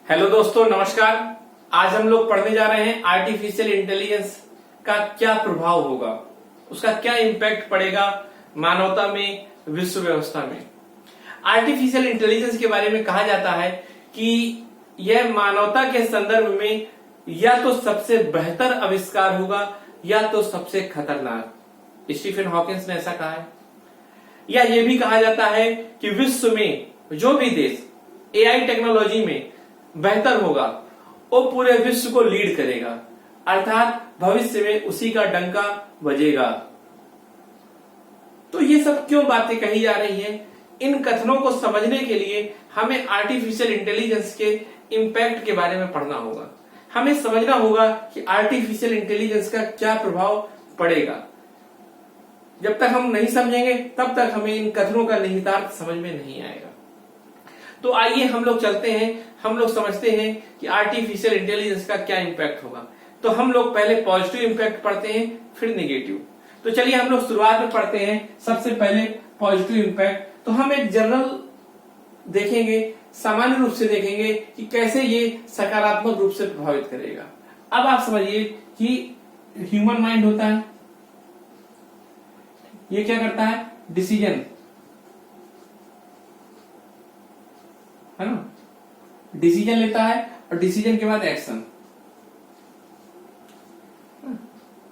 Hello दोस्तों, नमस्कार। आज हम लोग पढ़ने जा रहे हैं आर्टिफिशियल इंटेलिजेंस का क्या प्रभाव होगा, उसका क्या इम्पैक्ट पड़ेगा मानवता में, विश्व व्यवस्था में। आर्टिफिशियल इंटेलिजेंस के बारे में कहा जाता है कि यह मानवता के संदर्भ में या तो सबसे बेहतर आविष्कार होगा या तो सबसे खतरनाक। स्टीफन हॉकिंस ने ऐसा कहा है। या यह भी कहा जाता है कि विश्व में जो भी देश एआई टेक्नोलॉजी में बेहतर होगा वो पूरे विश्व को लीड करेगा, अर्थात भविष्य में उसी का डंका बजेगा। तो ये सब क्यों बातें कही जा रही हैं? इन कथनों को समझने के लिए हमें आर्टिफिशियल इंटेलिजेंस के इंपैक्ट के बारे में पढ़ना होगा। हमें समझना होगा कि आर्टिफिशियल इंटेलिजेंस का क्या प्रभाव पड़ेगा। जब तक हम नहीं समझेंगे तब तक हमें इन कथनों का निहितार्थ समझ में नहीं आएगा। तो आइए हम लोग चलते हैं, हम लोग समझते हैं कि आर्टिफिशियल इंटेलिजेंस का क्या इंपैक्ट होगा। तो हम लोग पहले पॉजिटिव इंपैक्ट पढ़ते हैं, फिर नेगेटिव। तो चलिए हम लोग शुरुआत में पढ़ते हैं सबसे पहले पॉजिटिव इंपैक्ट। तो हम एक जनरल देखेंगे, सामान्य रूप से देखेंगे कि कैसे ये सकारात्मक रूप से प्रभावित करेगा। अब आप समझिए कि ह्यूमन माइंड होता है, ये क्या करता है? डिसीजन, है ना, डिसीजन लेता है और डिसीजन के बाद एक्शन।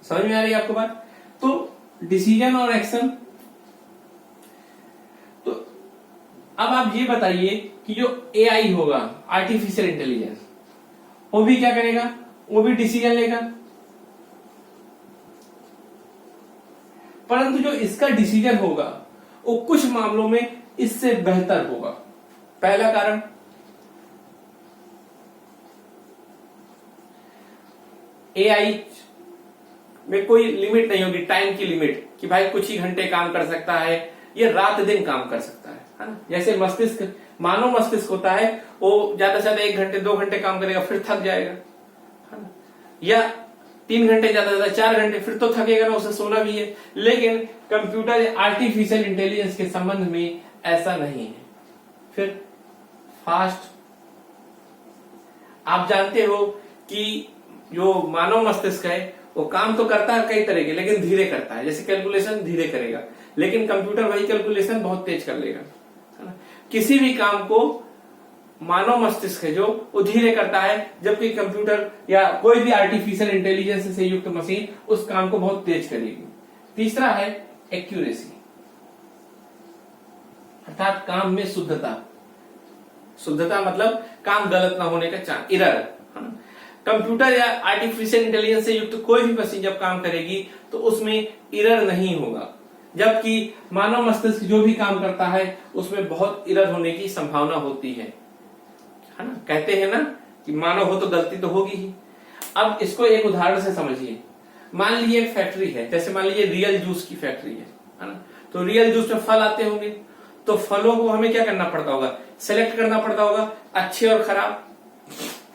समझ में आ रही है आपको बात? तो डिसीजन और एक्शन। तो अब आप ये बताइए कि जो एआई होगा, आर्टिफिशियल इंटेलिजेंस, वो भी क्या करेगा? वो भी डिसीजन लेगा, परंतु जो इसका डिसीजन होगा वो कुछ मामलों में इससे बेहतर होगा। पहला कारण, एआई में कोई लिमिट नहीं होगी, टाइम की लिमिट, कि भाई कुछ ही घंटे काम कर सकता है, ये रात दिन काम कर सकता है ना। जैसे मस्तिष्क, मानव मस्तिष्क होता है, वो ज्यादा से ज्यादा 1 घंटे 2 घंटे काम करेगा, फिर थक जाएगा, है ना। या 3 घंटे ज्यादा से ज्यादा 4 घंटे, फिर तो थकेगा ना, उसे सोना भी है। लेकिन कंप्यूटर आर्टिफिशियल इंटेलिजेंस के संबंध में ऐसा नहीं है। फिर फास्ट, आप जानते हो कि जो मानव मस्तिष्क है वो काम तो करता है कई तरह के, लेकिन धीरे करता है। जैसे कैलकुलेशन धीरे करेगा, लेकिन कंप्यूटर वही कैलकुलेशन बहुत तेज कर लेगा, है ना। किसी भी काम को मानव मस्तिष्क है जो वो धीरे करता है, जबकि कंप्यूटर या कोई भी आर्टिफिशियल इंटेलिजेंस से युक्त मशीन उस काम को बहुत तेज करेगी। तीसरा है एक्यूरेसी, अर्थात काम में शुद्धता। शुद्धता मतलब काम गलत ना होने का चांस, एरर। कंप्यूटर या आर्टिफिशियल इंटेलिजेंस से युक्त कोई भी मशीन जब काम करेगी तो उसमें एरर नहीं होगा, जबकि मानव मस्तिष्क जो भी काम करता है उसमें बहुत एरर होने की संभावना होती है ना। कहते हैं ना कि मानव हो तो गलती तो होगी ही। अब इसको एक उदाहरण से समझिए। मान लीजिए एक फैक्ट्री है, जैसे मान लीजिए रियल जूस की फैक्ट्री है ना। तो रियल जूस में फल आते होंगे, तो फलों को हमें क्या करना पड़ता होगा? सेलेक्ट करना पड़ता होगा, अच्छे और खराब।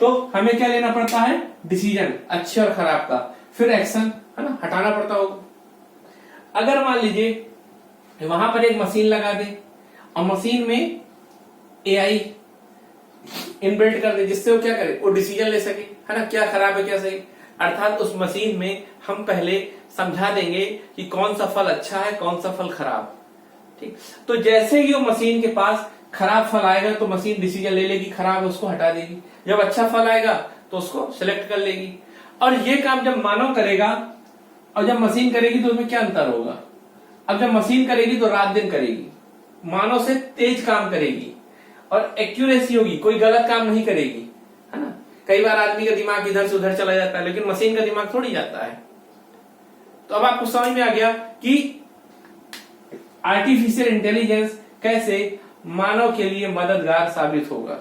तो हमें क्या लेना पड़ता है? डिसीजन, अच्छे और खराब का। फिर एक्शन, है ना, हटाना पड़ता होगा। अगर मान लीजिए वहां पर एक मशीन लगा दे और मशीन में एआई इनबिल्ट कर दे, जिससे वो क्या करे? वो डिसीजन ले सके, है ना, क्या खराब है क्या सही। अर्थात उस मशीन में हम पहले समझा देंगे कि कौन सा फल अच्छा है, कौन सा फल खराब। ठीक, तो जैसे ही वो मशीन के पास खराब फल आएगा तो मशीन डिसीजन ले लेगी, खराब उसको हटा देगी। जब अच्छा फल आएगा तो उसको सिलेक्ट कर लेगी। और ये काम जब मानव करेगा और जब मशीन करेगी तो उसमें क्या अंतर होगा? अब जब मशीन करेगी तो रात दिन करेगी, मानव से तेज काम करेगी और एक्यूरेसी होगी, कोई गलत काम नहीं करेगी, है ना। कई बार आदमी का दिमाग इधर से उधर चला जाता है, लेकिन मशीन का दिमाग थोड़ी जाता है। तो अब आपको समझ में आ गया कि आर्टिफिशियल इंटेलिजेंस कैसे मानव के लिए मददगार साबित होगा।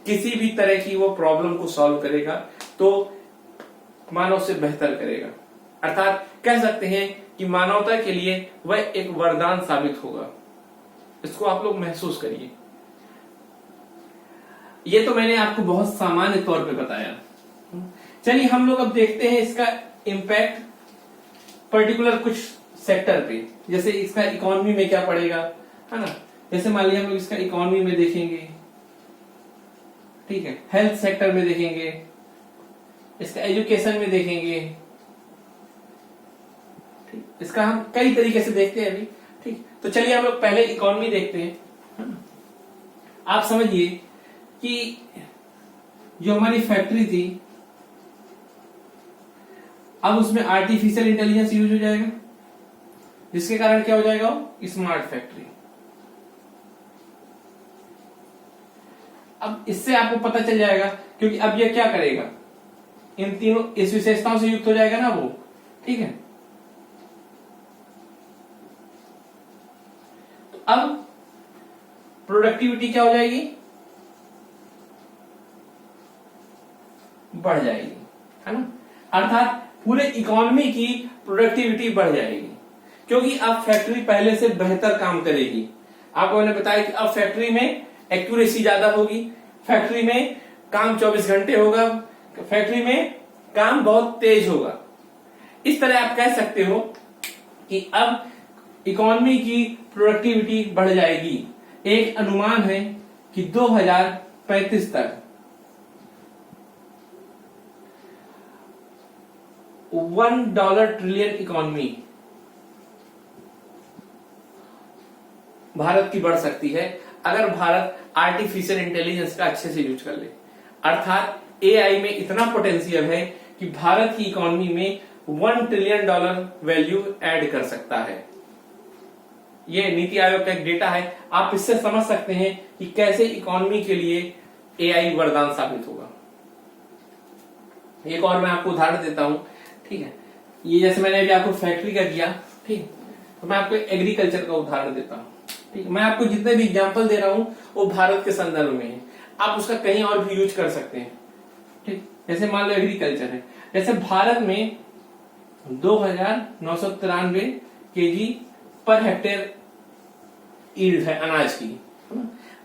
किसी भी तरह की वो प्रॉब्लम को सॉल्व करेगा तो मानव से बेहतर करेगा। अर्थात कह सकते हैं कि मानवता के लिए वह एक वरदान साबित होगा। इसको आप लोग महसूस करिए। ये तो मैंने आपको बहुत सामान्य तौर पे बताया। चलिए हम लोग अब देखते हैं इसका इम्पैक्ट पर्टिकुलर कुछ सेक्टर पे। जैसे इसका इकोनॉमी में क्या पड़ेगा, है ना। जैसे मान लिया हम लोग इसका इकोनॉमी में देखेंगे ठीक है, हेल्थ सेक्टर में देखेंगे, इसका एजुकेशन में देखेंगे, ठीक, इसका हम कई तरीके से देखते हैं अभी। ठीक, तो चलिए हम लोग पहले इकोनॉमी देखते हैं, है ना। आप समझिए कि जो हमारी फैक्ट्री थी, अब उसमें आर्टिफिशियल इंटेलिजेंस यूज हो जाएगा, जिसके कारण क्या हो जाएगा, स्मार्ट फैक्ट्री। अब इससे आपको पता चल जाएगा, क्योंकि अब ये क्या करेगा, इन तीनों इस विशेषताओं से युक्त हो जाएगा ना वो, ठीक है। तो अब प्रोडक्टिविटी क्या हो जाएगी, बढ़ जाएगी, है ना। अर्थात पूरे इकोनॉमी की प्रोडक्टिविटी बढ़ जाएगी, क्योंकि अब फैक्ट्री पहले से बेहतर काम करेगी। आपको मैंने बताया कि अब फैक्ट्री में एक्यूरेसी ज्यादा होगी, फैक्ट्री में काम 24 घंटे होगा, फैक्ट्री में काम बहुत तेज होगा। इस तरह आप कह सकते हो कि अब इकोनॉमी की प्रोडक्टिविटी बढ़ जाएगी। एक अनुमान है कि 2035 तक $1 ट्रिलियन इकोनॉमी भारत की बढ़ सकती है, अगर भारत आर्टिफिशियल इंटेलिजेंस का अच्छे से यूज कर ले। अर्थात एआई में इतना पोटेंशियल है कि भारत की इकोनॉमी में $1 ट्रिलियन वैल्यू ऐड कर सकता है। यह नीति आयोग का एक डेटा है। आप इससे समझ सकते हैं कि कैसे इकोनॉमी के लिए एआई वरदान साबित होगा। एक और मैं आपको उदाहरण देता हूं, ठीक है। ये जैसे मैंने अभी आपको फैक्ट्री का दिया, ठीक, तो मैं आपको एग्रीकल्चर का उदाहरण देता हूं, ठीक। मैं आपको जितने भी एग्जांपल दे रहा हूं वो भारत के संदर्भ में है, आप उसका कहीं और भी यूज कर सकते हैं, ठीक। जैसे मान लो एग्रीकल्चर है, जैसे भारत में 2993 केजी पर हेक्टेयर ईल्ड है अनाज की,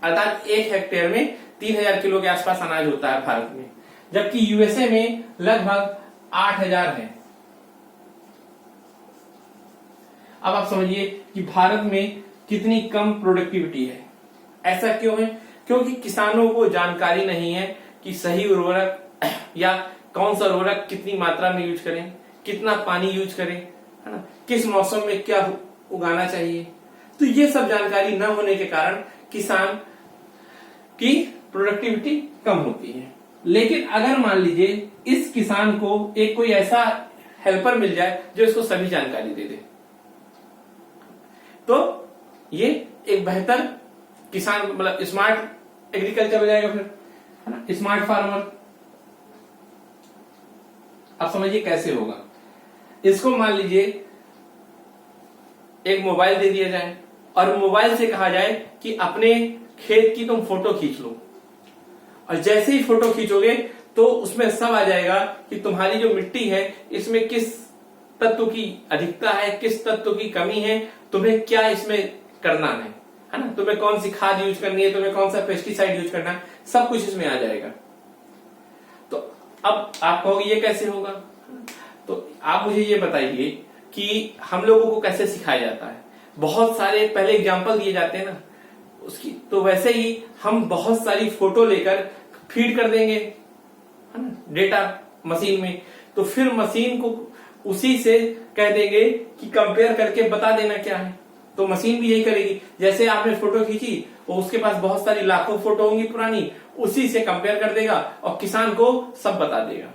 अर्थात 1 हेक्टेयर में 3000 किलो के आसपास अनाज होता है भारत में, जबकि यूएसए में लगभग 8000 है। अब आप समझिए कि भारत में कितनी कम प्रोडक्टिविटी है। ऐसा क्यों है, क्योंकि किसानों को जानकारी नहीं है कि सही उर्वरक या कौन सा उर्वरक कितनी मात्रा में यूज करें, कितना पानी यूज करें, है ना, किस मौसम में क्या उगाना चाहिए। तो ये सब जानकारी न होने के कारण किसान की प्रोडक्टिविटी कम होती है। लेकिन अगर मान लीजिए इस किसान को एक कोई ऐसा हेल्पर मिल जाए जो इसको सभी जानकारी दे दे, तो ये एक बेहतर किसान, मतलब स्मार्ट एग्रीकल्चर हो जाएगा फिर, है ना, स्मार्ट फार्मर। आप समझिए कैसे होगा। इसको मान लीजिए एक मोबाइल दे दिया जाए और मोबाइल से कहा जाए कि अपने खेत की तुम फोटो खींच लो, और जैसे ही फोटो खींचोगे तो उसमें सब आ जाएगा कि तुम्हारी जो मिट्टी है इसमें किस तत्व की अधिकता है, किस तत्व की कमी है, तुम्हें क्या इसमें करना है ना, तुम्हें कौन सी खाद यूज करनी है, तुम्हें कौन सा पेस्टिसाइड यूज करना है, सब कुछ इसमें आ जाएगा। तो अब आप कहोगे ये कैसे होगा, तो आप मुझे ये बताइए कि हम लोगों को कैसे सिखाया जाता है। बहुत सारे पहले एग्जाम्पल दिए जाते हैं ना उसकी, तो वैसे ही हम बहुत सारी फोटो लेकर फीड कर देंगे, है ना, डेटा मशीन में, तो फिर मशीन को उसी से कह देंगे कि कंपेयर करके बता देना क्या है, तो मशीन भी यही करेगी। जैसे आपने फोटो खींची, वो उसके पास बहुत सारी लाखों फोटो होंगी पुरानी, उसी से कंपेयर कर देगा और किसान को सब बता देगा।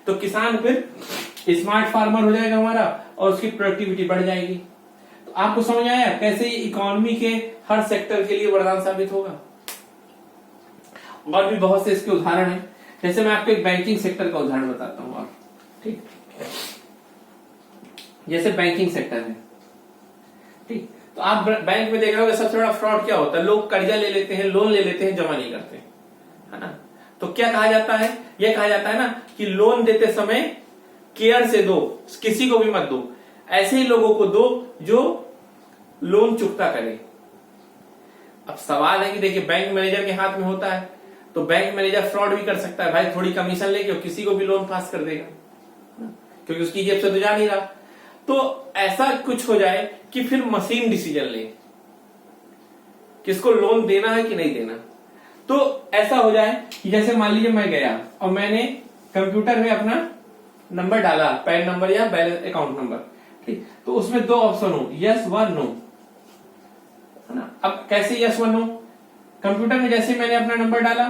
तो किसान फिर स्मार्ट फार्मर हो जाएगा हमारा और उसकी प्रोडक्टिविटी बढ़ जाएगी। तो आपको समझ आया कैसे इकोनॉमी के हर सेक्टर के लिए वरदान साबित होगा। और भी बहुत से इसके उदाहरण हैं। जैसे मैं आपको एक बैंकिंग सेक्टर का उदाहरण बताता हूं, आप ठीक, जैसे बैंकिंग सेक्टर है, ठीक, तो आप बैंक में देख रहे हो सबसे बड़ा फ्रॉड क्या होता है, लोग कर्जा ले लेते हैं, लोन ले लेते हैं, जमा नहीं करते, है ना। तो क्या कहा जाता है, यह कहा जाता है ना कि लोन देते समय केयर से दो, किसी को भी मत दो, ऐसे ही लोगों को दो जो लोन चुकता करे। अब सवाल है कि देखिए बैंक मैनेजर के हाथ में होता है, तो बैंक मैनेजर फ्रॉड भी कर सकता है, भाई थोड़ी कमीशन लेके और किसी को भी लोन पास कर देगा, क्योंकि उसकी जेब से तो जा नहीं रहा। तो ऐसा कुछ हो जाए कि फिर मशीन डिसीजन ले किसको लोन देना है कि नहीं देना। तो ऐसा हो जाए कि जैसे मान लीजिए मैं गया और मैंने कंप्यूटर में अपना नंबर डाला, पैन नंबर या बैलेंस अकाउंट नंबर, ठीक, तो उसमें दो ऑप्शन हो, यस व नो, है ना। अब कैसे यस व नो? कंप्यूटर में जैसे मैंने अपना नंबर डाला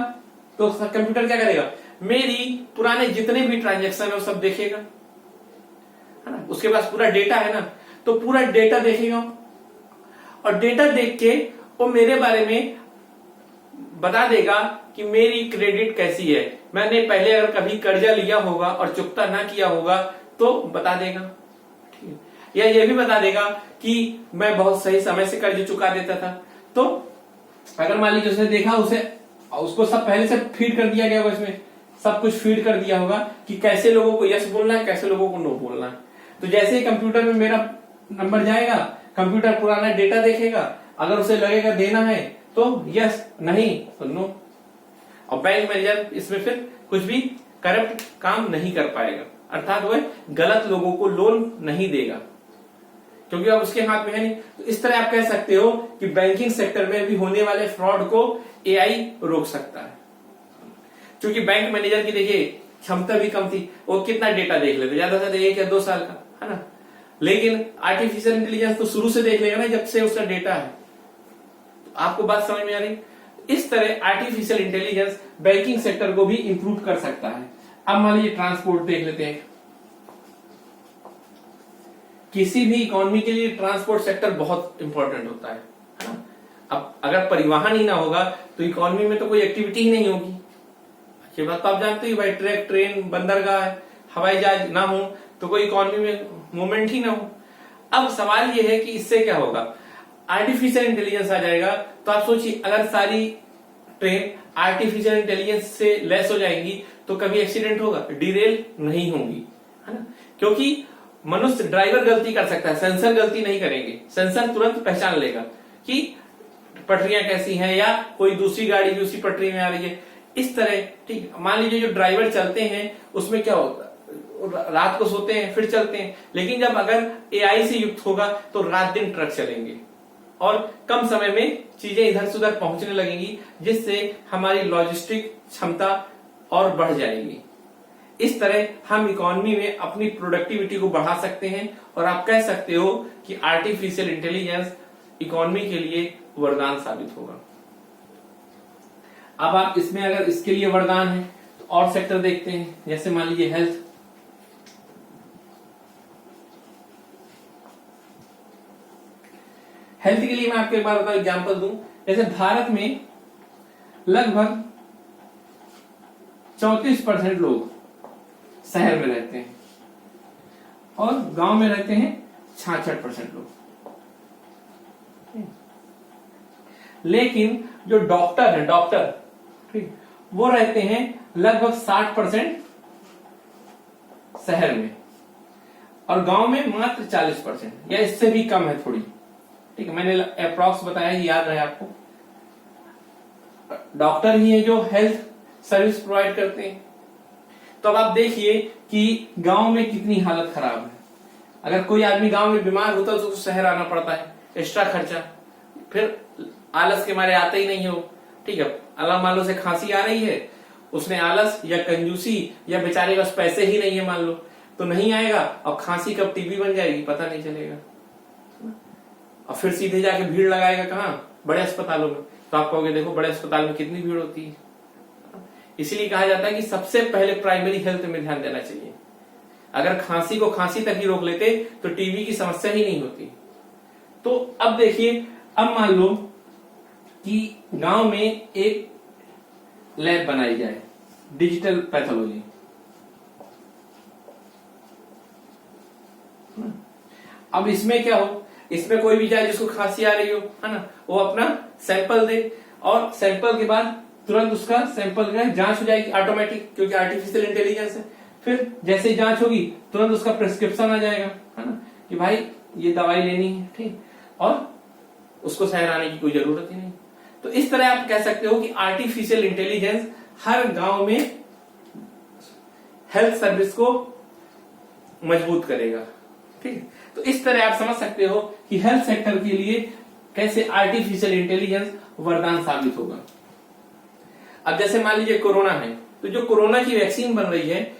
तो कंप्यूटर क्या करेगा, मेरी पुराने जितने भी ट्रांजेक्शन है वो सब देखेगा, है ना। उसके पास पूरा डेटा है ना, तो पूरा डेटा देखेगा और डेटा देख के वो मेरे बारे में बता देगा कि मेरी क्रेडिट कैसी है, मैंने पहले अगर कभी कर्जा लिया होगा और चुकता ना किया होगा तो बता देगा, ठीक है। या ये भी बता देगा कि मैं बहुत सही समय से कर्ज चुका देता था। तो अगर मान लीजिए उसने देखा, उसको सब पहले से फीड कर दिया गया होगा, इसमें सब कुछ फीड कर दिया होगा कि कैसे लोगों को यस बोलना है, कैसे लोगों को नो बोलना है। तो जैसे ही कंप्यूटर में मेरा नंबर जाएगा, कंप्यूटर पुराना डेटा देखेगा, अगर उसे लगेगा देना है तो यस, नहीं तो नो। और बैंक मैनेजर इसमें फिर कुछ भी करप्ट काम नहीं कर पाएगा, अर्थात वह गलत लोगों को लोन नहीं देगा क्योंकि अब उसके हाथ में है नहीं। तो इस तरह आप कह सकते हो कि बैंकिंग सेक्टर में भी होने वाले फ्रॉड को एआई रोक सकता है। क्योंकि बैंक मैनेजर की देखिए क्षमता भी कम थी, वो कितना डेटा देख लेते, ज्यादा से ज्यादा 1 या 2 साल का, है ना। लेकिन आर्टिफिशियल इंटेलिजेंस तो शुरू से देख लेगा ना, जब से उसका डेटा है। तो आपको बात समझ में आ रही? इस तरह आर्टिफिशियल इंटेलिजेंस बैंकिंग सेक्टर को भी इंप्रूव कर सकता है। अब मान लीजिए ट्रांसपोर्ट देख लेते हैं। किसी भी इकोनॉमी के लिए ट्रांसपोर्ट सेक्टर बहुत इंपॉर्टेंट होता है ना। अब अगर परिवहन ही ना होगा तो इकोनॉमी में तो कोई एक्टिविटी ही नहीं होगी। ये बात तो आप जानते ही भाई, ट्रक, ट्रेन, बंदरगाह, हवाई जहाज ना हो तो कोई इकोनॉमी में मूवमेंट ही ना हो। अब सवाल ये है कि इससे क्या होगा, आर्टिफिशियल इंटेलिजेंस आ जाएगा। तो आप सोचिए, अगर सारी ट्रेन आर्टिफिशियल इंटेलिजेंस से लेस हो जाएंगी तो कभी एक्सीडेंट होगा, डिरेल नहीं होंगी, है ना। क्योंकि मनुष्य ड्राइवर गलती कर सकता है, सेंसर गलती नहीं करेंगे। सेंसर तुरंत पहचान लेगा कि पटरियां कैसी हैं या कोई दूसरी गाड़ी भी उसी पटरी में आ रही है, इस तरह, ठीक। मान लीजिए जो ड्राइवर चलते हैं उसमें क्या होता है, रात को सोते हैं फिर चलते हैं। लेकिन जब अगर एआई से युक्त होगा तो रात दिन ट्रक चलेंगे और कम समय में चीजें इधर से उधर पहुंचने लगेंगी, जिससे हमारी लॉजिस्टिक क्षमता और बढ़ जाएगी। इस तरह हम इकोनॉमी में अपनी प्रोडक्टिविटी को बढ़ा सकते हैं और आप कह सकते हो कि आर्टिफिशियल इंटेलिजेंस इकोनॉमी के लिए वरदान साबित होगा। अब आप इसमें अगर इसके लिए वरदान है तो और सेक्टर देखते हैं, जैसे मान लीजिए हेल्थ। हेल्थ के लिए मैं आपको एक बार एग्जांपल दूं, जैसे भारत में लगभग 34% लोग शहर में रहते हैं और गांव में रहते हैं 66% लोग। लेकिन जो डॉक्टर है, डॉक्टर, ठीक, वो रहते हैं लगभग 60% शहर में और गांव में मात्र 40% या इससे भी कम है थोड़ी, ठीक है। मैंने अप्रॉक्स बताया, याद रहे आपको। डॉक्टर ही है जो हेल्थ सर्विस प्रोवाइड करते हैं। तो अब आप देखिए कि गांव में कितनी हालत खराब है। अगर कोई आदमी गांव में बीमार होता है तो शहर आना पड़ता है, एक्स्ट्रा खर्चा, फिर आलस के मारे आते ही नहीं हो, ठीक है। अल्लाह मान लो से खांसी आ रही है, उसने आलस या कंजूसी या बेचारे के पास पैसे ही नहीं है मान लो, तो नहीं आएगा। और खांसी कब टीबी बन जाएगी पता नहीं चलेगा, और फिर सीधे जाके भीड़ लगाएगा कहाँ, बड़े अस्पतालों में। तो आप कहोगे देखो बड़े अस्पताल में कितनी भीड़ होती है। इसीलिए कहा जाता है कि सबसे पहले प्राइमरी हेल्थ में ध्यान देना चाहिए। अगर खांसी को खांसी तक ही रोक लेते तो टीबी की समस्या ही नहीं होती। तो अब देखिए, अब मान लो कि गांव में एक लैब बनाई जाए, डिजिटल पैथोलॉजी। अब इसमें क्या हो, इसमें कोई भी जाए जिसको खांसी आ रही हो, है ना, वो अपना सैंपल दे और सैंपल के बाद तुरंत उसका सैंपल का जांच हो जाएगी ऑटोमेटिक, क्योंकि आर्टिफिशियल इंटेलिजेंस है। फिर जैसे ही जांच होगी तुरंत उसका प्रिस्क्रिप्शन आ जाएगा, है ना, कि भाई ये दवाई लेनी है, ठीक, और उसको शहर आने की कोई जरूरत ही नहीं। तो इस तरह आप कह सकते हो कि आर्टिफिशियल इंटेलिजेंस हर गांव में हेल्थ सर्विस को मजबूत करेगा, ठीक है। तो इस तरह आप समझ सकते हो कि हेल्थ सेक्टर के लिए कैसे आर्टिफिशियल इंटेलिजेंस वरदान साबित होगा। अब जैसे मान लीजिए कोरोना है, तो जो कोरोना की वैक्सीन बन रही है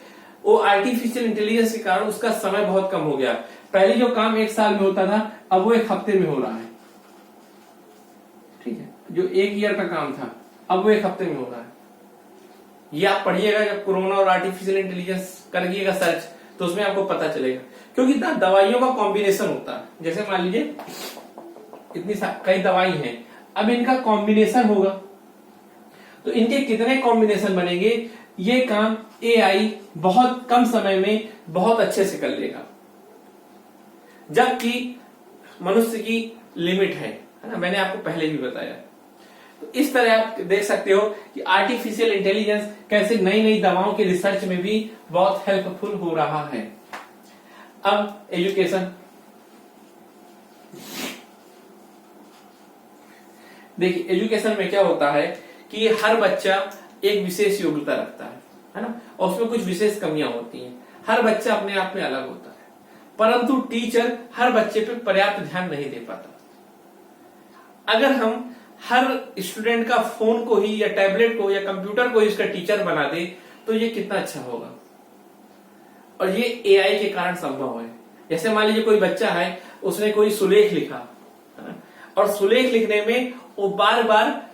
वो आर्टिफिशियल इंटेलिजेंस के कारण उसका समय बहुत कम हो गया। पहले जो काम 1 साल में होता था अब वो 1 हफ्ते में हो रहा है। ठीक है, जो 1 ईयर का काम था अब वो 1 हफ्ते में हो रहा है। ये आप पढ़िएगा, जब कोरोना और आर्टिफिशियल इंटेलिजेंस करिएगा सर्च तो उसमें आपको पता चलेगा। क्योंकि दवाइयों का कॉम्बिनेशन होता है, जैसे मान लीजिए इतनी कई दवाई हैं, अब इनका कॉम्बिनेशन होगा तो इनके कितने कॉम्बिनेशन बनेंगे, ये काम एआई बहुत कम समय में बहुत अच्छे से कर लेगा, जबकि मनुष्य की लिमिट है ना, मैंने आपको पहले भी बताया। तो इस तरह आप देख सकते हो कि आर्टिफिशियल इंटेलिजेंस कैसे नई नई दवाओं के रिसर्च में भी बहुत हेल्पफुल हो रहा है। अब एजुकेशन देखिए, एजुकेशन में क्या होता है कि हर बच्चा एक विशेष योग्यता रखता है ना, और उसमें कुछ विशेष कमियां होती हैं। हर बच्चा अपने आप में अलग होता है, परंतु टीचर हर बच्चे पे पर्याप्त ध्यान नहीं दे पाता। अगर हम हर स्टूडेंट का फोन को ही या टैबलेट को या कंप्यूटर को ही उसका टीचर बना दे तो ये कितना अच्छा होगा। और ये एआई के कारण संभव है। जैसे मान लीजिए कोई बच्चा है, उसने कोई सुलेख लिखा है ना, और सुलेख लिखने में वो बार बार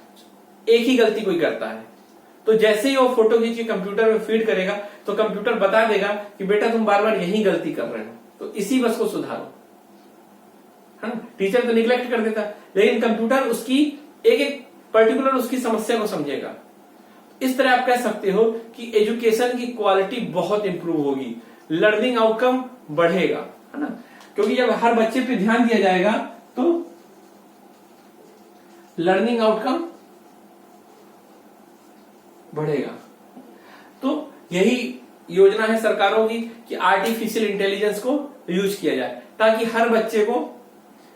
एक ही गलती कोई करता है, तो जैसे ही वो फोटो खींच के कंप्यूटर में फीड करेगा तो कंप्यूटर बता देगा कि बेटा तुम बार बार यही गलती कर रहे हो, तो इसी बस को सुधारो, है ना। टीचर तो निग्लेक्ट कर देता, लेकिन कंप्यूटर उसकी एक एक पर्टिकुलर उसकी समस्या को समझेगा। इस तरह आप कह सकते हो कि एजुकेशन की क्वालिटी बहुत इंप्रूव होगी, लर्निंग आउटकम बढ़ेगा, है ना, क्योंकि जब हर बच्चे पे ध्यान दिया जाएगा तो लर्निंग आउटकम बढ़ेगा। तो यही योजना है सरकारों की कि आर्टिफिशियल इंटेलिजेंस को यूज किया जाए ताकि हर बच्चे को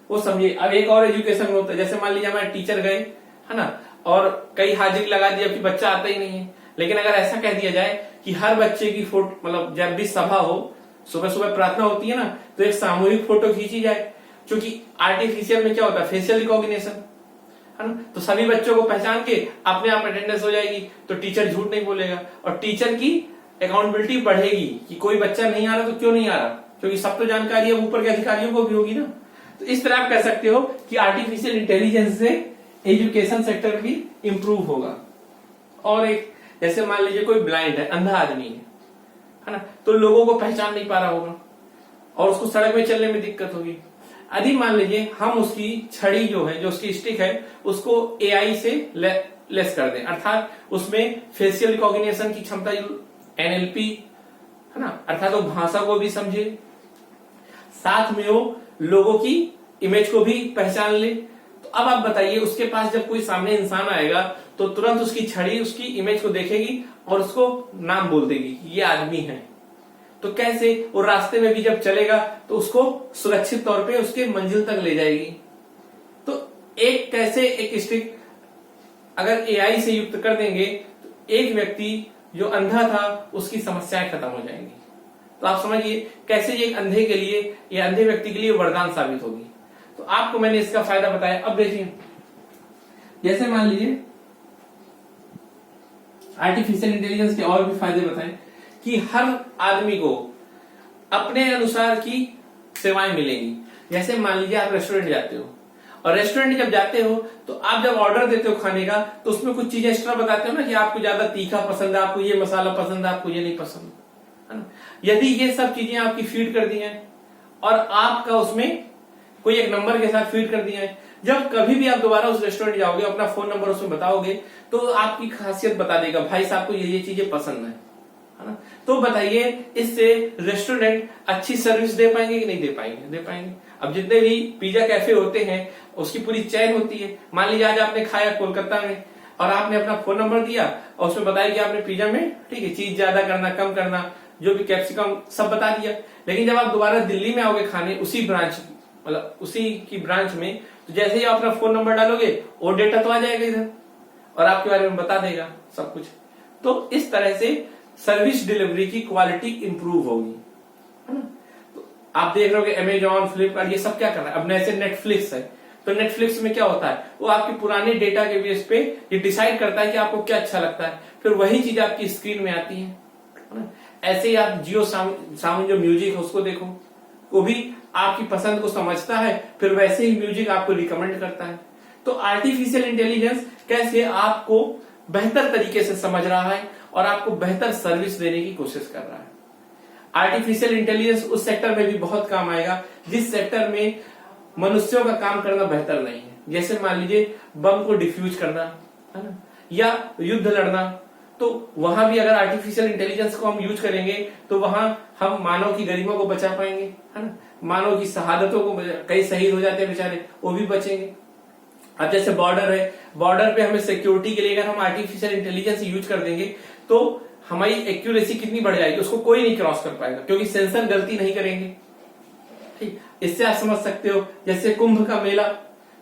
वो समझे। अब एक और एजुकेशन में होता है, जैसे मान लीजिए हमारे टीचर गए, है ना, और कई हाजिरी लगा दिया कि बच्चा आता ही नहीं है, लेकिन अगर ऐसा कह दिया जाए कि हर बच्चे की फोटो, मतलब जब भी सभा हो, सुबह सुबह प्रार्थना होती है ना, तो एक सामूहिक फोटो खींची जाए, क्योंकि आर्टिफिशियल में क्या होता है, फेशियल रिकॉग्निशन, है ना, तो सभी बच्चों को पहचान के अपने आप अटेंडेंस हो जाएगी, तो टीचर झूठ नहीं बोलेगा और टीचर की अकाउंटेबिलिटी बढ़ेगी कि कोई बच्चा नहीं आ रहा तो क्यों नहीं आ रहा, क्योंकि सब तो जानकारी अब ऊपर के अधिकारियों को भी होगी ना। तो इस तरह आप कह सकते हो कि आर्टिफिशियल इंटेलिजेंस से एजुकेशन सेक्टर भी इंप्रूव होगा। और एक जैसे मान लीजिए कोई ब्लाइंड है, अंधा आदमी है ना, तो लोगों को पहचान नहीं पा रहा होगा और उसको सड़क में चलने में दिक्कत होगी। यदि मान लीजिए हम उसकी छड़ी जो है, जो उसकी स्टिक है, उसको एआई से लेस कर दें, अर्थात उसमें फेशियल रिकॉग्निशन की क्षमता, एनएलपी, है ना, अर्थात वो भाषा को भी समझे, साथ में वो लोगों की इमेज को भी पहचान ले। तो अब आप बताइए, उसके पास जब कोई सामने इंसान आएगा तो तुरंत उसकी छड़ी उसकी इमेज को देखेगी और उसको नाम बोल देगी कि ये आदमी है। तो कैसे वो रास्ते में भी जब चलेगा तो उसको सुरक्षित तौर पे उसके मंजिल तक ले जाएगी। तो एक कैसे एक स्टिक अगर एआई से युक्त कर देंगे तो एक व्यक्ति जो अंधा था उसकी समस्याएं खत्म हो जाएंगी। तो आप समझिए कैसे ये अंधे के लिए, ये अंधे व्यक्ति के लिए वरदान साबित होगी। तो आपको मैंने इसका फायदा बताया। अब देखिए, जैसे मान लीजिए आर्टिफिशियल इंटेलिजेंस के और भी फायदे बताएं कि हर आदमी को अपने अनुसार की सेवाएं मिलेंगी। जैसे मान लीजिए आप रेस्टोरेंट जाते हो, और रेस्टोरेंट जब जाते हो तो आप जब ऑर्डर देते हो खाने का तो उसमें कुछ चीजें एक्स्ट्रा बताते हो ना कि आपको ज्यादा तीखा पसंद है, आपको ये मसाला पसंद है, आपको ये नहीं पसंद, है ना। यदि ये सब चीजें आपकी फीड कर दी हैं और आपका उसमें कोई एक नंबर के साथ फीड कर दिया है, जब कभी भी आप दोबारा उस रेस्टोरेंट जाओगे, अपना फोन नंबर उसमें बताओगे तो आपकी खासियत बता देगा, भाई साहब को ये चीजें पसंद है ना। तो बताइए इससे रेस्टोरेंट अच्छी सर्विस दे पाएंगे कि नहीं दे पाएंगे? दे पाएंगे। अब जितने भी पिज्जा कैफे होते हैं उसकी पूरी चेन होती है। मान लीजिए आज आपने खाया कोलकाता में और आपने अपना फोन नंबर दिया और उसमें बताया कि आपने पिज्जा में, ठीक है, चीज ज्यादा करना, कम करना, जो भी कैप्सिकम सब बता दिया। लेकिन जब आप दोबारा दिल्ली में आओगे खाने उसी ब्रांच, मतलब उसी की ब्रांच में, तो जैसे ही आप अपना फोन नंबर डालोगे वो डेटा तो आ जाएगा इधर और आपके बारे में बता देगा सब कुछ। तो इस तरह से सर्विस डिलीवरी की क्वालिटी इंप्रूव होगी, है ना। तो आप देख रहे हो कि अमेजॉन, फ्लिपकार्ट ये सब क्या कर रहा है। अब जैसे नेटफ्लिक्स है, तो नेटफ्लिक्स में क्या होता है, वो आपके पुराने डेटा के बेस पे ये डिसाइड करता है कि आपको क्या अच्छा लगता है, फिर वही चीज आपकी स्क्रीन में आती है ना। ऐसे ही आप जियो साउंड जो म्यूजिक है उसको देखो, वो भी आपकी पसंद को समझता है, फिर वैसे ही म्यूजिक आपको रिकमेंड करता है। तो आर्टिफिशियल इंटेलिजेंस कैसे आपको बेहतर तरीके से समझ रहा है और आपको बेहतर सर्विस देने की कोशिश कर रहा है। आर्टिफिशियल इंटेलिजेंस उस सेक्टर में भी बहुत काम आएगा जिस सेक्टर में मनुष्यों का काम करना बेहतर नहीं है। जैसे मान लीजिए बम को डिफ्यूज करना है ना, या युद्ध लड़ना, तो वहां भी अगर आर्टिफिशियल इंटेलिजेंस को हम यूज करेंगे तो वहां हम मानव की गरिमा को बचा पाएंगे, है ना, मानव की शहादतों को, कई शहीद हो जाते हैं बेचारे, वो भी बचेंगे। अब जैसे बॉर्डर है, बॉर्डर पे हमें सिक्योरिटी के लिए अगर हम आर्टिफिशियल इंटेलिजेंस यूज कर देंगे तो हमारी एक्यूरेसी कितनी बढ़ जाएगी, उसको कोई नहीं क्रॉस कर पाएगा क्योंकि सेंसर गलती नहीं करेंगे। ठीक, इससे आप समझ सकते हो। जैसे कुंभ का मेला,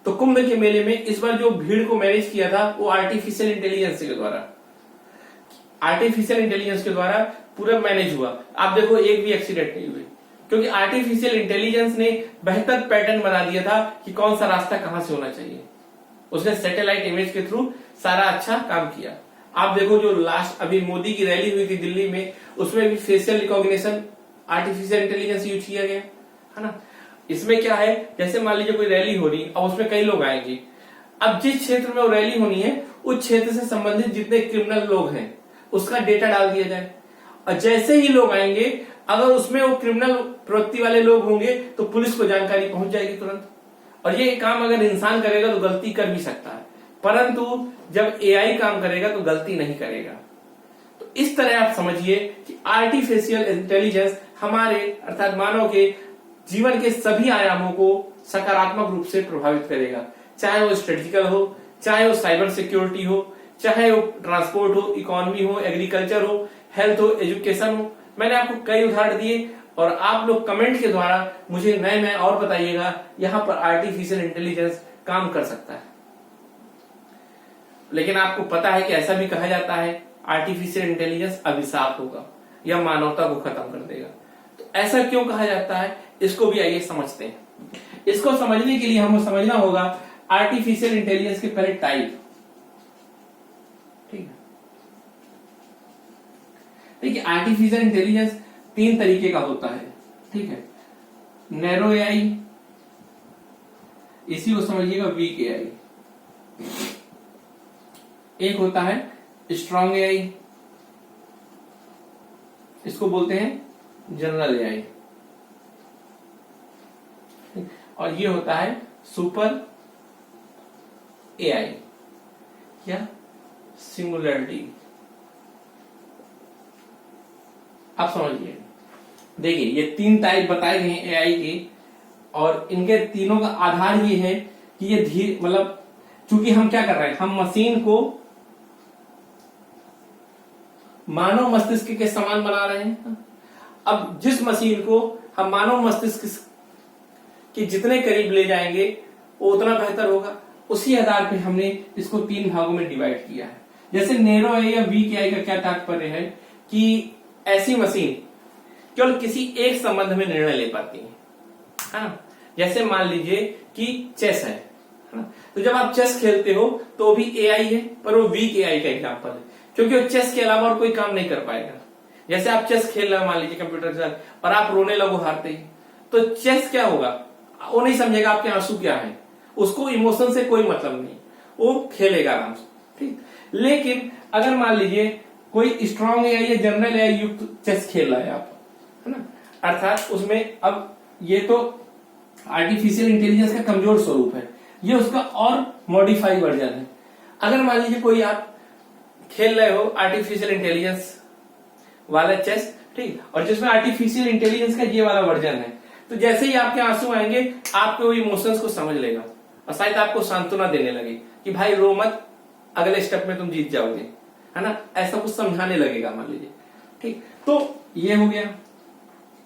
तो कुंभ के मेले में इस बार जो भीड़ को मैनेज किया था वो आर्टिफिशियल इंटेलिजेंस के द्वारा, आर्टिफिशियल इंटेलिजेंस के द्वारा पूरा मैनेज हुआ। आप देखो एक भी एक्सीडेंट नहीं हुए क्योंकि आर्टिफिशियल इंटेलिजेंस ने बेहतर पैटर्न बना दिया था कि कौन सा रास्ता कहां से होना चाहिए। उसने सैटेलाइट इमेज के थ्रू सारा अच्छा काम किया। आप देखो जो लास्ट अभी मोदी की रैली हुई थी दिल्ली में, उसमें भी facial recognition artificial intelligence use किया गया, है ना। इसमें क्या है, जैसे मान लीजिए कोई रैली हो रही है, अब उसमें कई लोग आएंगे, अब जिस क्षेत्र में वो रैली होनी है उस क्षेत्र से संबंधित जितने क्रिमिनल लोग हैं उसका डेटा डाल दिया जाए, और जैसे ही लोग आएंगे अगर उसमें वो क्रिमिनल प्रवृत्ति वाले लोग होंगे तो पुलिस को जानकारी पहुंच जाएगी तुरंत। और ये काम अगर इंसान करेगा तो गलती कर भी सकता है, परंतु जब एआई काम करेगा तो गलती नहीं करेगा। तो इस तरह आप समझिए कि आर्टिफिशियल इंटेलिजेंस हमारे अर्थात मानव के जीवन के सभी आयामों को सकारात्मक रूप से प्रभावित करेगा, चाहे वो स्ट्रेटेजिकल हो, चाहे वो साइबर सिक्योरिटी हो, चाहे वो ट्रांसपोर्ट हो, इकोनॉमी हो, एग्रीकल्चर हो, हेल्थ हो, एजुकेशन हो। मैंने आपको कई उदाहरण दिए और आप लोग कमेंट के द्वारा मुझे नए नए और बताइएगा यहाँ पर आर्टिफिशियल इंटेलिजेंस काम कर सकता है। लेकिन आपको पता है कि ऐसा भी कहा जाता है आर्टिफिशियल इंटेलिजेंस अभिशाप होगा या मानवता को खत्म कर देगा। तो ऐसा क्यों कहा जाता है, इसको भी आइए समझते हैं। इसको समझने के लिए हमें समझना होगा आर्टिफिशियल इंटेलिजेंस के पहले टाइप। ठीक है, देखिए आर्टिफिशियल इंटेलिजेंस 3 तरीके का होता है। ठीक है, नैरो एआई, इसी को समझिएगा वीक एआई, एक होता है स्ट्रॉन्ग एआई, इसको बोलते हैं जनरल एआई, और ये होता है सुपर एआई या सिंगुलरिटी। आप समझिए, देखिए ये 3 टाइप बताए गए हैं एआई के, और इनके तीनों का आधार ये है कि ये धीरे, मतलब चूंकि हम क्या कर रहे हैं, हम मशीन को मानव मस्तिष्क के समान बना रहे हैं। अब जिस मशीन को हम मानव मस्तिष्क के जितने करीब ले जाएंगे वो उतना बेहतर होगा। उसी आधार पे हमने इसको 3 भागों में डिवाइड किया है। जैसे नैरो एआई या वीक एआई का क्या तात्पर्य है कि ऐसी मशीन केवल किसी एक संबंध में निर्णय ले पाती है ना। जैसे मान लीजिए कि चेस है ना, तो जब आप चेस खेलते हो तो वो भी एआई है, पर वो वीक एआई का एग्जांपल है क्योंकि वो चेस के अलावा और कोई काम नहीं कर पाएगा। जैसे आप चेस खेल रहे हो मान लीजिए कंप्यूटर के साथ और आप रोने लगो हारते ही, तो चेस क्या होगा, वो नहीं समझेगा आपके आंसू क्या है, उसको इमोशन से कोई मतलब नहीं, वो खेलेगा आराम से। ठीक, लेकिन अगर मान लीजिए कोई स्ट्रॉन्ग एआई या जनरल एआई युक्त चेस खेल रहा है आप, है ना, अर्थात उसमें अब ये तो आर्टिफिशियल इंटेलिजेंस का कमजोर स्वरूप है, ये उसका और मॉडिफाई वर्जन है। अगर मान लीजिए कोई आप खेल रहे हो आर्टिफिशियल इंटेलिजेंस वाला चेस, ठीक, और जिसमें आर्टिफिशियल इंटेलिजेंस का ये वाला वर्जन है, तो जैसे ही आपके आंसू आएंगे आपके वो इमोशंस को समझ लेगा और शायद आपको सांत्वना देने लगे कि भाई रो मत, अगले स्टेप में तुम जीत जाओगे, है ना, ऐसा कुछ समझाने लगेगा मान लीजिए। ठीक, तो ये हो गया।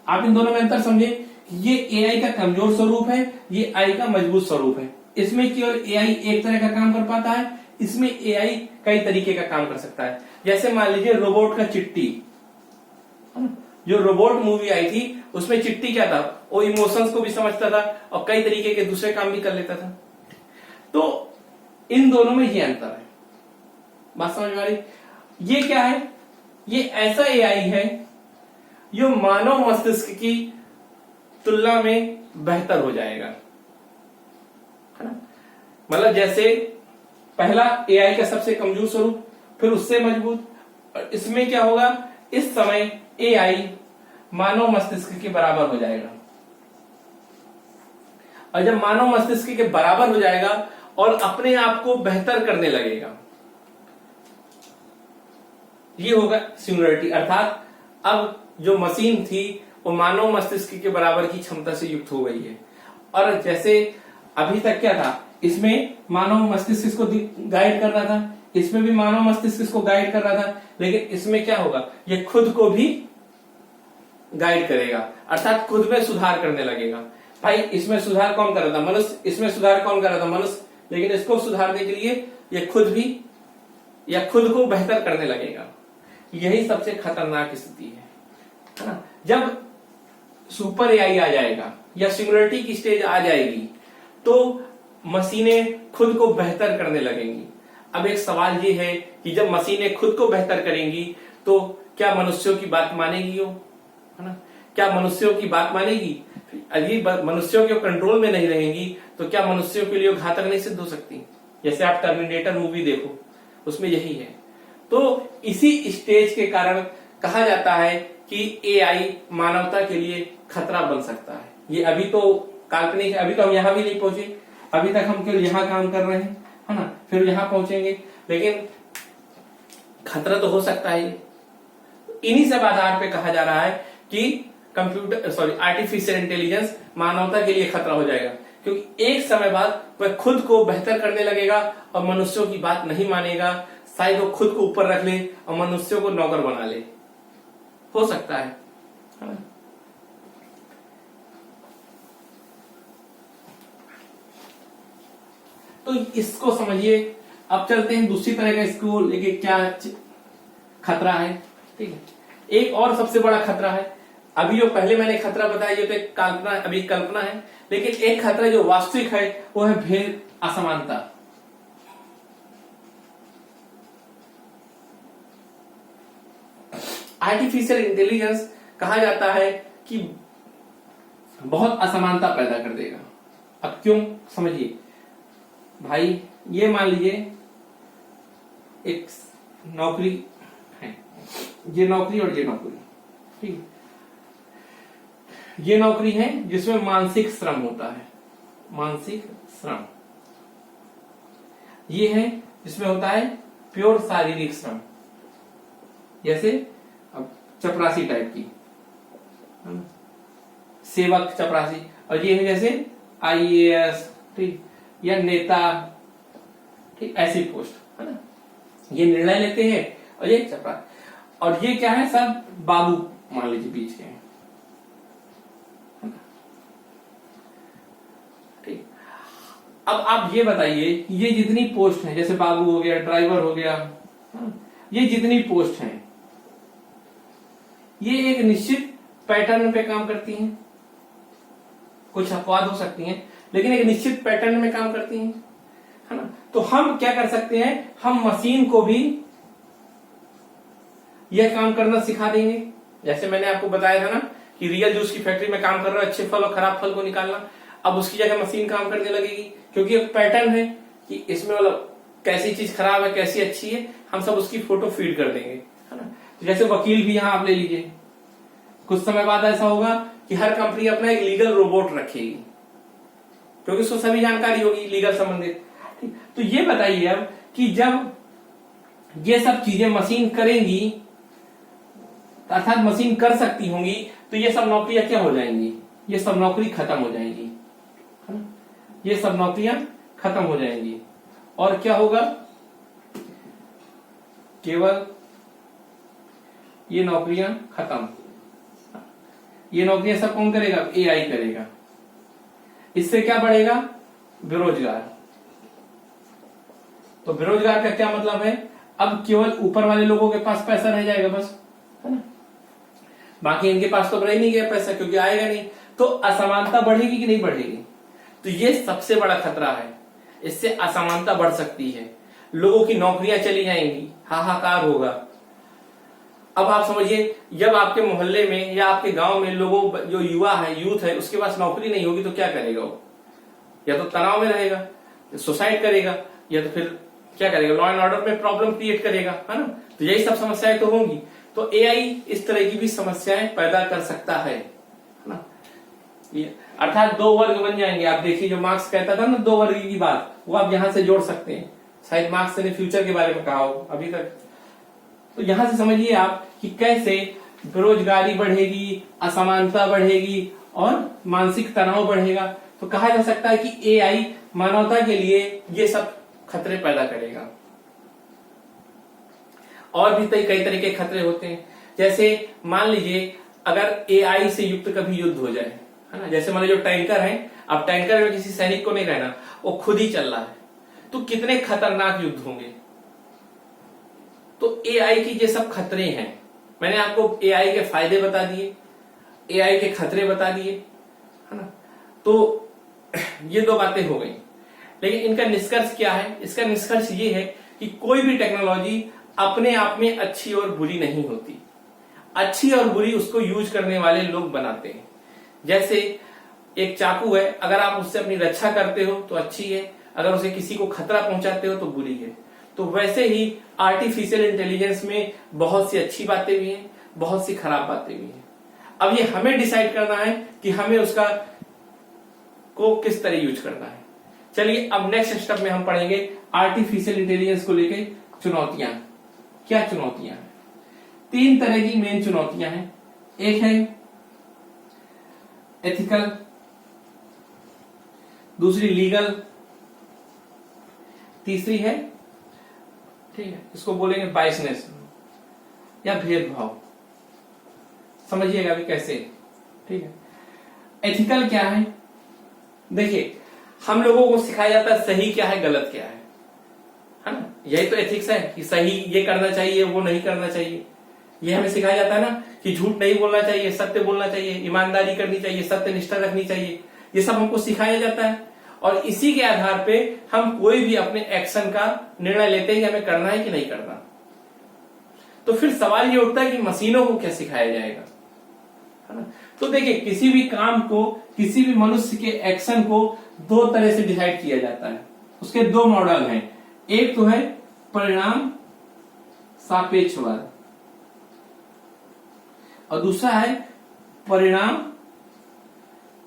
आप इन दोनों में अंतर समझे, ये एआई का कमजोर स्वरूप है, ये आई का मजबूत स्वरूप है। इसमें केवल एआई एक तरह का काम कर पाता है, इसमें एआई कई तरीके का काम कर सकता है। जैसे मान लीजिए रोबोट का चिट्टी, जो रोबोट मूवी आई थी उसमें चिट्टी क्या था, वो इमोशंस को भी समझता था और कई तरीके के दूसरे काम भी कर लेता था। तो इन दोनों में ये अंतर है। बात समझ में आ रही? ये क्या है? ये ऐसा एआई है जो मानव मस्तिष्क की तुलना में बेहतर हो जाएगा, है ना। मतलब जैसे पहला एआई का सबसे कमजोर स्वरूप, फिर उससे मजबूत, और इसमें क्या होगा, इस समय एआई मानव मस्तिष्क के बराबर हो जाएगा। और जब मानव मस्तिष्क के बराबर हो जाएगा और अपने आप को बेहतर करने लगेगा, ये होगा सिंगुलरिटी। अर्थात अब जो मशीन थी वो मानव मस्तिष्क के बराबर की क्षमता से युक्त हो गई है। और जैसे अभी तक क्या था, इसमें मानव मस्तिष्क इसको गाइड कर रहा था, इसमें भी मानव मस्तिष्क इसको गाइड कर रहा था, लेकिन इसमें क्या होगा, ये खुद को भी गाइड करेगा, अर्थात खुद में सुधार करने लगेगा। भाई इसमें सुधार कौन कर रहा था? मनुष्य। इसमें सुधार कौन कर रहा था? मनुष्य। लेकिन इसको सुधारने के लिए ये खुद भी या खुद को बेहतर करने लगेगा। यही सबसे खतरनाक स्थिति है ना। जब सुपर एआई आ जाएगा या सिंगुलरिटी की स्टेज आ जाएगी तो मशीनें खुद को बेहतर करने लगेंगी। अब एक सवाल ये है कि जब मशीनें खुद को बेहतर करेंगी तो क्या मनुष्यों की बात मानेगी वो, है ना? क्या मनुष्यों की बात मानेगी? यदि मनुष्यों के कंट्रोल में नहीं रहेंगी तो क्या मनुष्यों के लिए घातक नहीं सिद्ध हो सकती? जैसे आप टर्मिनेटर मूवी देखो, उसमें यही है। तो इसी स्टेज के कारण कहा जाता है कि एआई मानवता के लिए खतरा बन सकता है। ये अभी तो काल्पनिक है, अभी तो हम यहां भी नहीं पहुंचे, अभी तक हम केवल यहां काम कर रहे हैं, है ना, फिर यहां पहुंचेंगे, लेकिन खतरा तो हो सकता है। इन्हीं सब आधार पे कहा जा रहा है कि आर्टिफिशियल इंटेलिजेंस मानवता के लिए खतरा हो जाएगा, क्योंकि एक समय बाद वह खुद को बेहतर करने लगेगा और मनुष्यों की बात नहीं मानेगा। शायद वो खुद को ऊपर रख ले और मनुष्यों को नौकर बना ले, हो सकता है ना? तो इसको समझिए। अब चलते हैं दूसरी तरह का इसको लेके क्या खतरा है। ठीक है, एक और सबसे बड़ा खतरा है। अभी जो पहले मैंने खतरा बताया ये तो एक कल्पना, अभी कल्पना है, लेकिन एक खतरा जो वास्तविक है वो है भेद, असमानता। आर्टिफिशियल इंटेलिजेंस कहा जाता है कि बहुत असमानता पैदा कर देगा। अब क्यों, समझिए भाई। ये मान लीजिए एक नौकरी है, ये नौकरी और ये नौकरी, ठीक है। ये नौकरी है जिसमें मानसिक श्रम होता है, मानसिक श्रम। ये है जिसमें होता है प्योर शारीरिक श्रम, जैसे अब चपरासी टाइप की, सेवक चपरासी। और ये है जैसे आईएएस, ठीक, या नेता, ठीक, ऐसी पोस्ट, है ना। ये निर्णय लेते हैं और ये चपरासी। और ये क्या है, सब बाबू मान लीजिए बीच के हैं, ठीक। अब आप ये बताइए, ये जितनी पोस्ट हैं, जैसे बाबू हो गया, ड्राइवर हो गया, ये जितनी पोस्ट हैं, ये एक निश्चित पैटर्न पे काम करती हैं। कुछ अपवाद हो सकती हैं, लेकिन एक निश्चित पैटर्न में काम करती हैं, है ना। तो हम क्या कर सकते हैं, हम मशीन को भी यह काम करना सिखा देंगे। जैसे मैंने आपको बताया था ना कि रियल जूस की फैक्ट्री में काम कर रहा है, अच्छे फल और खराब फल को निकालना। अब उसकी जगह मशीन काम करने लगेगी, क्योंकि एक पैटर्न है कि इसमें मतलब कैसी चीज खराब है, कैसी अच्छी है, हम सब उसकी फोटो फीड कर देंगे, है ना। तो जैसे वकील भी यहां आप ले लीजिए, कुछ समय बाद ऐसा होगा कि हर कंपनी अपना एक लीगल रोबोट रखेगी, क्योंकि उसको सभी जानकारी होगी लीगल संबंधित। तो ये बताइए अब कि जब ये सब चीजें मशीन करेंगी, अर्थात मशीन कर सकती होंगी, तो ये सब नौकरियां क्या हो जाएंगी, ये सब नौकरी खत्म हो जाएंगी, है ना। ये सब नौकरियां खत्म हो जाएंगी और क्या होगा, केवल ये नौकरियां खत्म। ये नौकरियां सब कौन करेगा, एआई करेगा। इससे क्या बढ़ेगा, बेरोजगार। तो बेरोजगार का क्या मतलब है, अब केवल ऊपर वाले लोगों के पास पैसा रह जाएगा बस, है ना। बाकी इनके पास तो रह नहीं गया पैसा, क्योंकि आएगा नहीं। तो असमानता बढ़ेगी कि नहीं बढ़ेगी। तो ये सबसे बड़ा खतरा है। इससे असमानता बढ़ सकती है, लोगों की नौकरियां चली जाएंगी, हाहाकार होगा। अब आप समझिए, जब आपके मोहल्ले में या आपके गांव में लोगों, जो युवा है, यूथ है, उसके पास नौकरी नहीं होगी तो क्या करेगा वो? या तो तनाव में रहेगा, सुसाइड करेगा, या तो फिर क्या करेगा, लॉ एंड ऑर्डर में प्रॉब्लम क्रिएट करेगा, है ना। तो यही सब समस्याएं तो होंगी। तो एआई इस तरह की भी समस्याएं पैदा कर सकता है ना। अर्थात दो वर्ग बन जाएंगे। आप देखिए, जो मार्क्स कहता था ना दो वर्ग की बात, वो आप यहां से जोड़ सकते हैं। शायद मार्क्स ने फ्यूचर के बारे में कहा हो अभी तक। तो यहां से समझिए आप कि कैसे बेरोजगारी बढ़ेगी, असमानता बढ़ेगी और मानसिक तनाव बढ़ेगा। तो कहा जा सकता है कि एआई मानवता के लिए ये सब खतरे पैदा करेगा। और भी कई तरह के खतरे होते हैं। जैसे मान लीजिए अगर एआई से युक्त कभी युद्ध हो जाए, है ना। जैसे मान लीजिए जो टैंकर है, अब टैंकर में किसी सैनिक को नहीं रहना, वो खुद ही चल रहा है, तो कितने खतरनाक युद्ध होंगे। तो एआई की ये सब खतरे हैं। मैंने आपको एआई के फायदे बता दिए, एआई के खतरे बता दिए, है ना। तो ये दो बातें हो गई। लेकिन इनका निष्कर्ष क्या है? इसका निष्कर्ष ये है कि कोई भी टेक्नोलॉजी अपने आप में अच्छी और बुरी नहीं होती। अच्छी और बुरी उसको यूज करने वाले लोग बनाते हैं। जैसे एक चाकू है, अगर आप उससे अपनी रक्षा करते हो तो अच्छी है, अगर उसे किसी को खतरा पहुंचाते हो तो बुरी है। तो वैसे ही आर्टिफिशियल इंटेलिजेंस में बहुत सी अच्छी बातें भी हैं, बहुत सी खराब बातें भी हैं। अब ये हमें डिसाइड करना है कि हमें उसका को किस तरह यूज करना है। चलिए अब नेक्स्ट स्टेप में हम पढ़ेंगे आर्टिफिशियल इंटेलिजेंस को लेकर चुनौतियां। क्या चुनौतियां हैं? 3 तरह की मेन चुनौतियां हैं। एक है एथिकल, दूसरी लीगल, तीसरी है, ठीक है, इसको बोलेंगे बायसनेस या भेदभाव। समझिएगा अभी कैसे, ठीक है। एथिकल क्या है? देखिए, हम लोगों को सिखाया जाता है सही क्या है, गलत क्या है ना। यही तो एथिक्स है कि सही ये करना चाहिए, वो नहीं करना चाहिए। ये हमें सिखाया जाता है ना कि झूठ नहीं बोलना चाहिए, सत्य बोलना चाहिए, ईमानदारी करनी चाहिए, सत्य निष्ठा रखनी चाहिए। ये सब हमको सिखाया जाता है और इसी के आधार पे हम कोई भी अपने एक्शन का निर्णय लेते हैं कि हमें करना है कि नहीं करना। तो फिर सवाल ये उठता है कि मशीनों को क्या सिखाया जाएगा, है ना। तो देखिए, किसी भी काम को, किसी भी मनुष्य के एक्शन को 2 तरह से डिसाइड किया जाता है। उसके 2 मॉडल हैं। एक तो है परिणाम सापेक्षवाद और दूसरा है परिणाम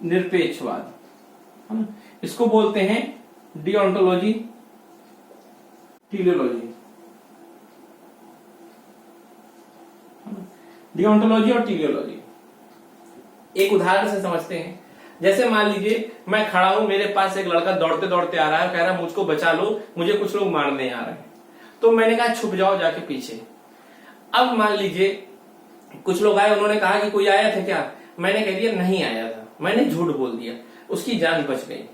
निरपेक्षवाद, है ना। इसको बोलते हैं डिओन्टोलॉजी, टीलियोलॉजी। डिओन्टोलॉजी और टीलियोलॉजी एक उदाहरण से समझते हैं। जैसे मान लीजिए मैं खड़ा हूं, मेरे पास एक लड़का दौड़ते दौड़ते आ रहा है, कह रहा है मुझको बचा लो, मुझे कुछ लोग मारने आ रहे हैं। तो मैंने कहा छुप जाओ जाके पीछे। अब मान लीजिए कुछ लोग आए, उन्होंने कहा कि कोई आया था क्या? मैंने कह दिया नहीं आया था, मैंने झूठ बोल दिया, उसकी जान बच गई।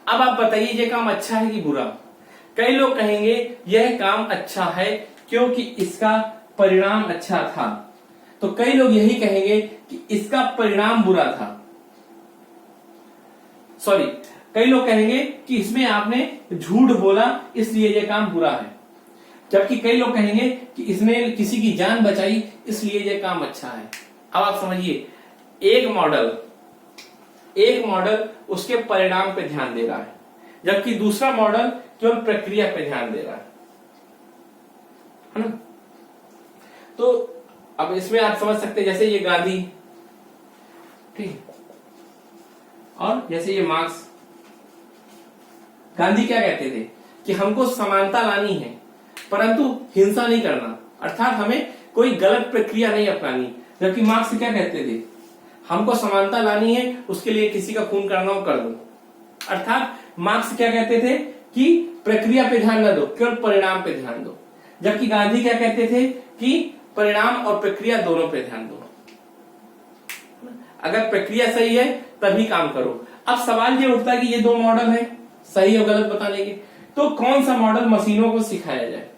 अब आप बताइए ये काम अच्छा है कि बुरा? कई लोग कहेंगे यह काम अच्छा है क्योंकि इसका परिणाम अच्छा था, तो कई लोग यही कहेंगे कि इसका परिणाम बुरा था। सॉरी, कई लोग कहेंगे कि इसमें आपने झूठ बोला इसलिए यह काम बुरा है, जबकि कई लोग कहेंगे कि इसने किसी की जान बचाई इसलिए यह काम अच्छा है। अब आप समझिए, एक मॉडल उसके परिणाम पे ध्यान दे रहा है, जबकि दूसरा मॉडल केवल प्रक्रिया पे ध्यान दे रहा है ना। तो अब इसमें आप समझ सकते हैं, जैसे ये गांधी, ठीक, और जैसे ये मार्क्स। गांधी क्या कहते थे कि हमको समानता लानी है परंतु हिंसा नहीं करना, अर्थात हमें कोई गलत प्रक्रिया नहीं अपनानी। जबकि मार्क्स क्या कहते थे, हमको समानता लानी है, उसके लिए किसी का खून करना हो कर दो। अर्थात मार्क्स क्या कहते थे कि प्रक्रिया पे ध्यान न दो, केवल परिणाम पे ध्यान दो। जबकि गांधी क्या कहते थे कि परिणाम और प्रक्रिया दोनों पे ध्यान दो। अगर प्रक्रिया सही है तभी काम करो। अब सवाल ये उठता है कि ये 2 मॉडल है, सही और गलत बताने के, तो कौन सा मॉडल मशीनों को सिखाया जाए?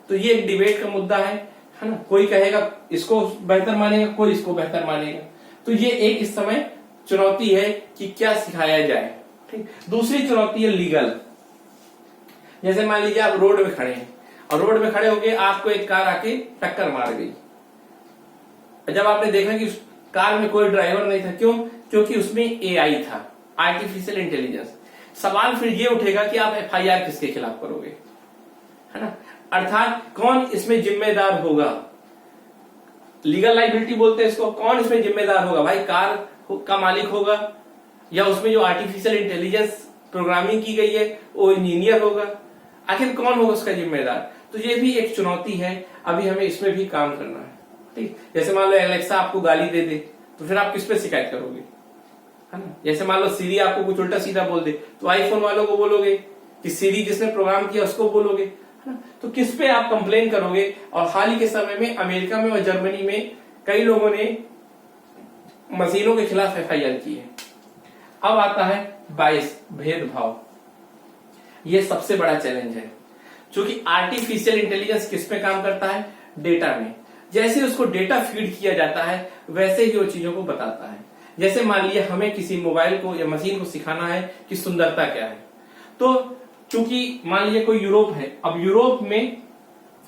तो ये एक डिबेट का मुद्दा है ना। कोई कहेगा इसको बेहतर मानेगा, कोई इसको बेहतर मानेगा। तो ये एक इस समय चुनौती है कि क्या सिखाया जाए, ठीक। दूसरी चुनौती है लीगल। जैसे मान लीजिए आप रोड में खड़े हैं और रोड में खड़े होके आपको एक कार आके टक्कर मार गई। जब आपने देखा कि उस कार में कोई ड्राइवर नहीं था, क्यों? क्योंकि उसमें एआई था, आर्टिफिशियल इंटेलिजेंस। सवाल फिर ये उठेगा कि आप एफआईआर किसके खिलाफ करोगे, है ना? अर्थात कौन इसमें जिम्मेदार होगा? लीगल लाइबिलिटी बोलते हैं इसको। कौन इसमें जिम्मेदार होगा? भाई कार का मालिक होगा, या उसमें जो आर्टिफिशियल इंटेलिजेंस प्रोग्रामिंग की गई है वो इंजीनियर होगा? आखिर कौन होगा उसका जिम्मेदार? तो ये भी एक चुनौती है, अभी हमें इसमें भी काम करना है। ठीक। जैसे मान लो एलेक्सा आपको गाली दे दे तो फिर आप किस पे शिकायत करोगे, है ना? जैसे मान लो सीरी आपको कुछ उल्टा सीधा बोल दे तो आईफोन वालों को बोलोगे, कि सीरी जिसने प्रोग्राम किया उसको बोलोगे, है ना? तो किस पे आप कंप्लेन करोगे? और हाल ही के समय में अमेरिका में और जर्मनी में कई लोगों ने मशीनों के खिलाफ एफआईआर की है। अब आता है बायस, भेदभाव। ये सबसे बड़ा चैलेंज है, क्योंकि आर्टिफिशियल इंटेलिजेंस किस पे काम करता है? डेटा में। जैसे उसको डेटा फीड किया जाता है वैसे ही वो चीजों को बताता है। जैसे मान लीजिए हमें किसी मोबाइल को या मशीन को सिखाना है कि सुंदरता क्या है, तो चूंकि मान लीजिए कोई यूरोप है, अब यूरोप में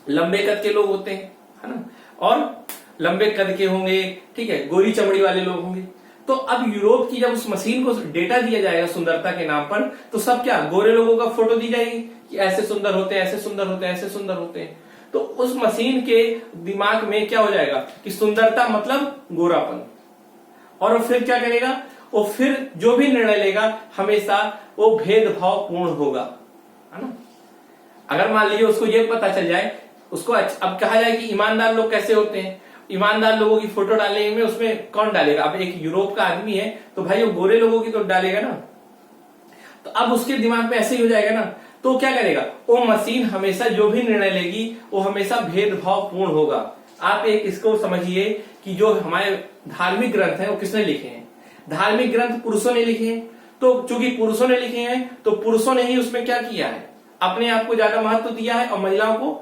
लंबे कद के लोग होते हैं, है ना? और लंबे कद के होंगे, ठीक है, गोरी चमड़ी वाले लोग होंगे। तो अब यूरोप की जब उस मशीन को डेटा दिया जाएगा सुंदरता के नाम पर, तो सब क्या गोरे लोगों का फोटो दी जाएगी कि ऐसे सुंदर होते हैं, ऐसे सुंदर होते हैं, ऐसे सुंदर होते हैं। तो उस मशीन के दिमाग में क्या हो जाएगा कि सुंदरता मतलब गोरापन। और वो फिर क्या करेगा? वो फिर जो भी निर्णय लेगा हमेशा वो भेदभाव पूर्ण होगा, है ना? अगर मान लीजिए उसको ये पता चल जाए, उसको अब कहा जाए कि ईमानदार लोग कैसे होते हैं, ईमानदार लोगों की फोटो डालने में उसमें कौन डालेगा? अब एक यूरोप का आदमी है तो भाई वो गोरे लोगों की तो डालेगा ना। तो अब उसके दिमाग में ऐसे ही हो जाएगा ना, तो क्या करेगा? वो मशीन हमेशा जो भी निर्णय लेगी वो हमेशा भेदभाव पूर्ण होगा। आप एक इसको समझिए कि जो हमारे धार्मिक ग्रंथ हैं वो किसने लिखे हैं? धार्मिक ग्रंथ पुरुषों ने लिखे हैं। तो चूंकि पुरुषों ने लिखे हैं तो पुरुषों ने ही उसमें क्या किया है? अपने आप को ज्यादा महत्व दिया है और महिलाओं को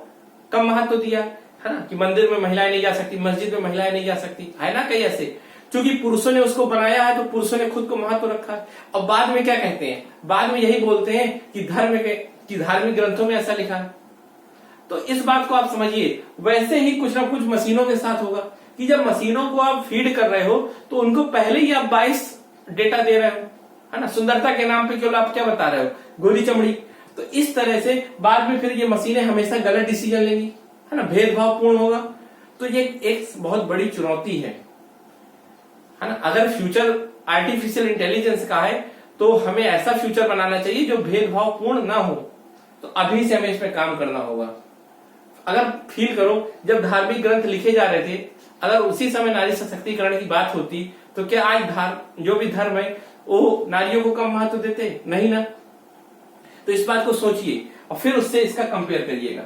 कम महत्व दिया है ना? कि मंदिर में महिलाएं नहीं जा सकती, मस्जिद में महिलाएं नहीं जा सकती, है ना? कई ऐसे, क्योंकि पुरुषों ने उसको बनाया है तो पुरुषों ने खुद को महत्व रखा है। और बाद में क्या कहते हैं? बाद में यही बोलते हैं कि धार्मिक ग्रंथों में ऐसा लिखा है। तो इस बात को आप समझिए। वैसे ही कुछ ना कुछ मशीनों के साथ होगा कि जब मशीनों को आप फीड कर रहे हो तो उनको पहले ही आप 22 डेटा दे रहे हो, है ना? सुंदरता के नाम पे केवल आप क्या बता रहे हो? गोरी चमड़ी। तो इस तरह से बाद में फिर ये मशीनें हमेशा गलत डिसीजन लेंगी, है ना? भेदभाव पूर्ण होगा। तो ये एक बहुत बड़ी चुनौती है ना? अगर फ्यूचर आर्टिफिशियल इंटेलिजेंस का है तो हमें ऐसा फ्यूचर बनाना चाहिए जो भेदभाव पूर्ण ना हो। तो अभी से हमें इस पर काम करना होगा। अगर फील करो, जब धार्मिक ग्रंथ लिखे जा रहे थे, अगर उसी समय नारी सशक्तिकरण की बात होती तो क्या आज जो भी धर्म है वो नारियों को कम महत्व देते? नहीं ना। तो इस बात को सोचिए और फिर उससे इसका कंपेयर करिएगा।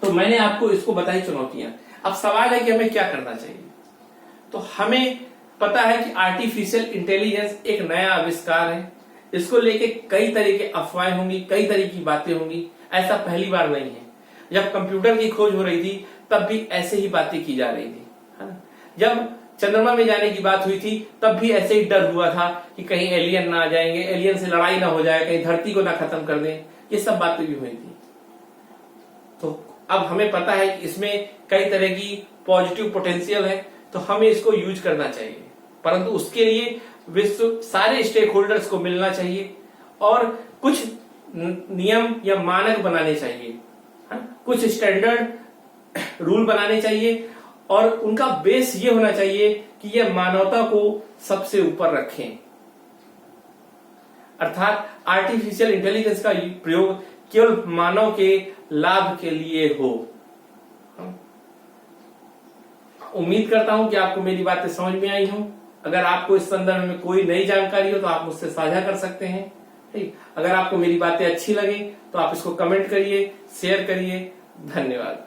तो मैंने आपको इसको बताई चुनौतियां। अब सवाल है कि हमें क्या करना चाहिए। तो हमें पता है कि आर्टिफिशियल इंटेलिजेंस एक नया आविष्कार है। इसको लेके कई तरह के अफवाहें होंगी, कई तरह की बातें होंगी। ऐसा पहली बार नहीं है। जब कंप्यूटर की खोज हो रही थी तब भी ऐसे ही बातें की जा रही थी, है ना? जब चंद्रमा में जाने की बात हुई थी तब भी ऐसे ही डर हुआ था कि कहीं एलियन ना आ जाएंगे, एलियन से लड़ाई ना हो जाए, कहीं धरती को ना खत्म कर दें। ये सब बातें भी हुई थी। तो अब हमें पता है कि इसमें कई तरह की पॉजिटिव पोटेंशियल है, तो हमें इसको यूज करना चाहिए। परंतु उसके लिए विश्व सारे स्टेक होल्डर्स को मिलना चाहिए और कुछ नियम या मानक बनाने चाहिए, कुछ स्टैंडर्ड रूल बनाने चाहिए और उनका बेस ये होना चाहिए कि यह मानवता को सबसे ऊपर रखें। अर्थात आर्टिफिशियल इंटेलिजेंस का प्रयोग केवल मानव के लाभ के लिए हो। उम्मीद करता हूं कि आपको मेरी बातें समझ में आई हों। अगर आपको इस संदर्भ में कोई नई जानकारी हो तो आप मुझसे साझा कर सकते हैं। ठीक, अगर आपको मेरी बातें अच्छी लगे तो आप इसको कमेंट करिए, शेयर करिए। धन्यवाद।